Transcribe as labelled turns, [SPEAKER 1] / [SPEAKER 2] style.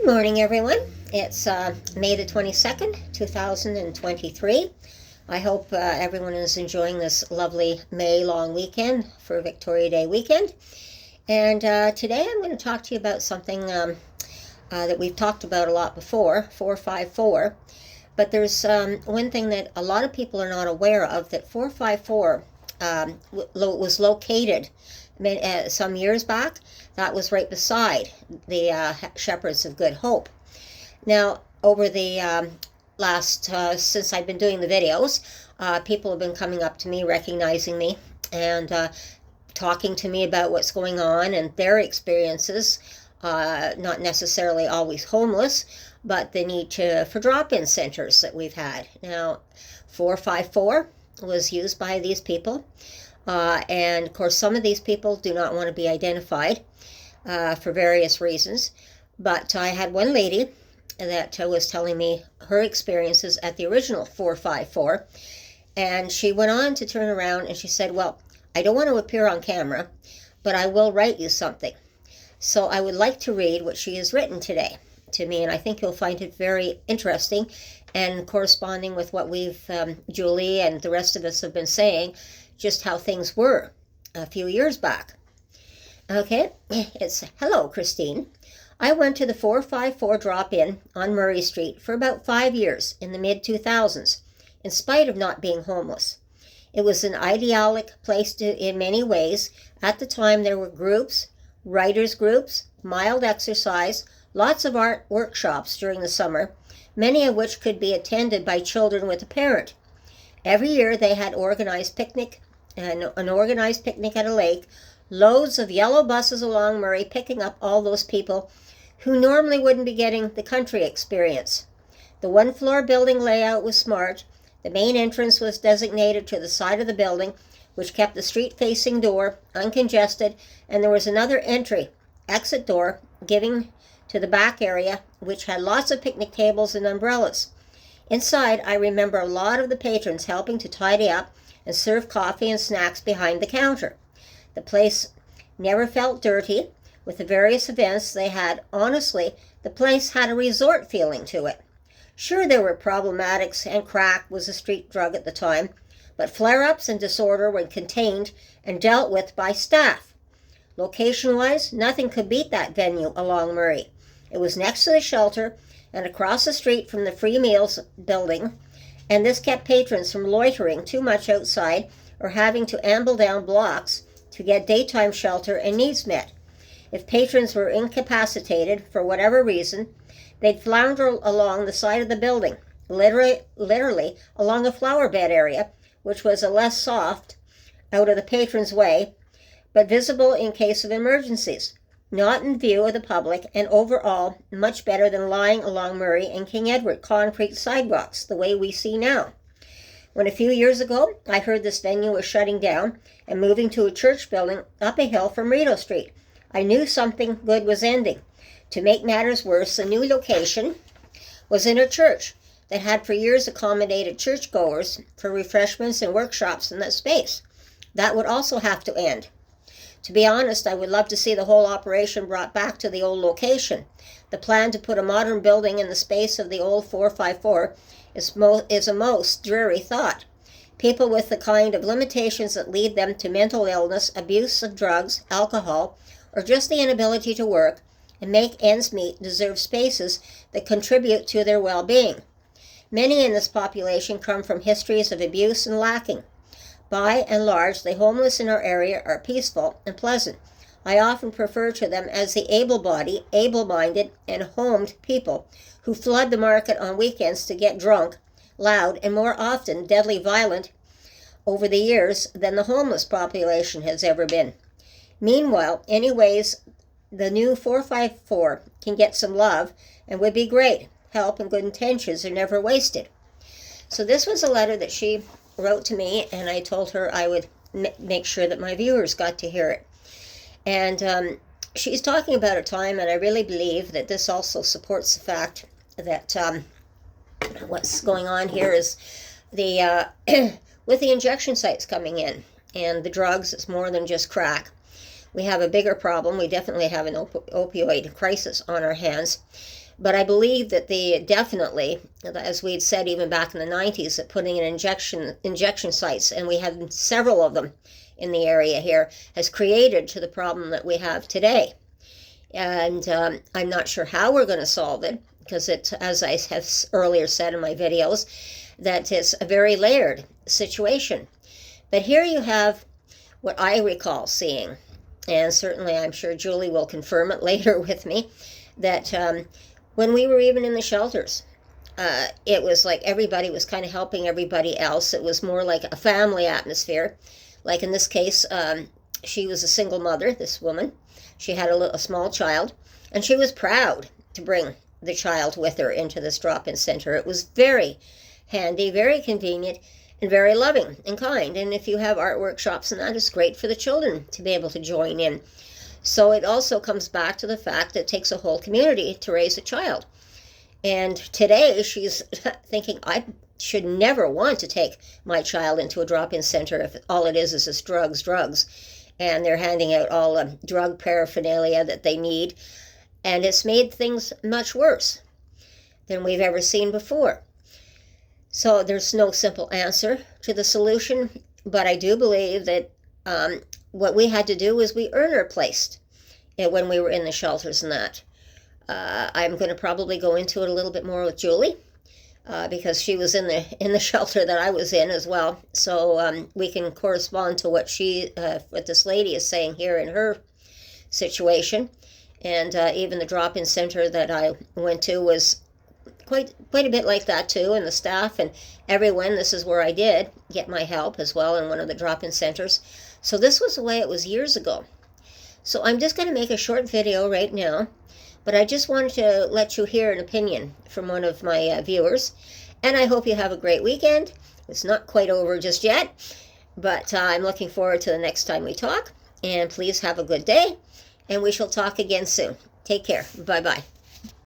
[SPEAKER 1] Good morning, everyone. It's May the 22nd, 2023. I hope everyone is enjoying this lovely May long weekend for Victoria Day weekend. And today I'm going to talk to you about something that we've talked about a lot before, 454. But there's one thing that a lot of people are not aware of, that 454 was located some years back. That was right beside the Shepherds of Good Hope. Now, over the since I've been doing the videos, people have been coming up to me, recognizing me, and talking to me about what's going on and their experiences, not necessarily always homeless, but the need for drop-in centers that we've had. Now, 454 was used by these people, and of course some of these people do not want to be identified for various reasons, but I had one lady that was telling me her experiences at the original 454, and she went on to turn around and she said, well, I don't want to appear on camera, but I will write you something. So I would like to read what she has written today to me, and I think you'll find it very interesting and corresponding with what we've, Julie and the rest of us have been saying, just how things were a few years back. Okay, it's, hello, Christine. I went to the 454 drop-in on Murray Street for about 5 years in the mid-2000s, in spite of not being homeless. It was an idyllic place in many ways. At the time, there were groups, writers' groups, mild exercise, lots of art workshops during the summer, many of which could be attended by children with a parent. Every year, they had an organized picnic at a lake, loads of yellow buses along Murray picking up all those people who normally wouldn't be getting the country experience. The one-floor building layout was smart. The main entrance was designated to the side of the building, which kept the street-facing door uncongested, and there was another exit door, giving to the back area, which had lots of picnic tables and umbrellas. Inside, I remember a lot of the patrons helping to tidy up and serve coffee and snacks behind the counter. The place never felt dirty. With the various events they had, honestly, the place had a resort feeling to it. Sure, there were problematics, and crack was a street drug at the time, but flare-ups and disorder were contained and dealt with by staff. Location-wise, nothing could beat that venue along Murray. It was next to the shelter and across the street from the free meals building, and this kept patrons from loitering too much outside or having to amble down blocks to get daytime shelter and needs met. If patrons were incapacitated for whatever reason, they'd flounder along the side of the building, literally along a flower bed area, which was a less soft, out of the patron's way, but visible in case of emergencies, not in view of the public, and overall much better than lying along Murray and King Edward concrete sidewalks the way we see now. When a few years ago I heard this venue was shutting down and moving to a church building up a hill from Rideau Street, I knew something good was ending. To make matters worse, the new location was in a church that had for years accommodated churchgoers for refreshments and workshops in that space. That would also have to end. To be honest, I would love to see the whole operation brought back to the old location. The plan to put a modern building in the space of the old 454 is a most dreary thought. People with the kind of limitations that lead them to mental illness, abuse of drugs, alcohol, or just the inability to work and make ends meet deserve spaces that contribute to their well-being. Many in this population come from histories of abuse and lacking. By and large, the homeless in our area are peaceful and pleasant. I often refer to them as the able-bodied, able-minded, and homed people who flood the market on weekends to get drunk, loud, and more often deadly violent over the years than the homeless population has ever been. Meanwhile, anyways, the new 454 can get some love and would be great. Help and good intentions are never wasted. So this was a letter that she wrote to me, and I told her I would make sure that my viewers got to hear it. And she's talking about a time, and I really believe that this also supports the fact that what's going on here is the with the injection sites coming in and the drugs, it's more than just crack. We have a bigger problem. We definitely have an opioid crisis on our hands. But I believe that definitely, as we'd said even back in the 90s, that putting in injection sites, and we have several of them in the area here, has created to the problem that we have today. And I'm not sure how we're going to solve it, because it's, as I have earlier said in my videos, that it's a very layered situation. But here you have what I recall seeing, and certainly I'm sure Julie will confirm it later with me, that when we were even in the shelters, it was like everybody was kind of helping everybody else. It was more like a family atmosphere. Like in this case, she was a single mother, this woman. She had a small child, and she was proud to bring the child with her into this drop-in center. It was very handy, very convenient, and very loving and kind. And if you have art workshops and that, it's great for the children to be able to join in. So it also comes back to the fact that it takes a whole community to raise a child. And today she's thinking, I should never want to take my child into a drop-in center if all it is this drugs. And they're handing out all the drug paraphernalia that they need. And it's made things much worse than we've ever seen before. So there's no simple answer to the solution, but I do believe that what we had to do was we earned our place when we were in the shelters and that. I'm going to probably go into it a little bit more with Julie because she was in the shelter that I was in as well. So we can correspond to what what this lady is saying here in her situation. And even the drop-in center that I went to was quite a bit like that too, and the staff and everyone. This is where I did get my help as well in one of the drop-in centers. So this was the way it was years ago. So I'm just going to make a short video right now, but I just wanted to let you hear an opinion from one of my viewers, and I hope you have a great weekend. It's not quite over just yet, but I'm looking forward to the next time we talk, and please have a good day, and we shall talk again soon. Take care. Bye-bye.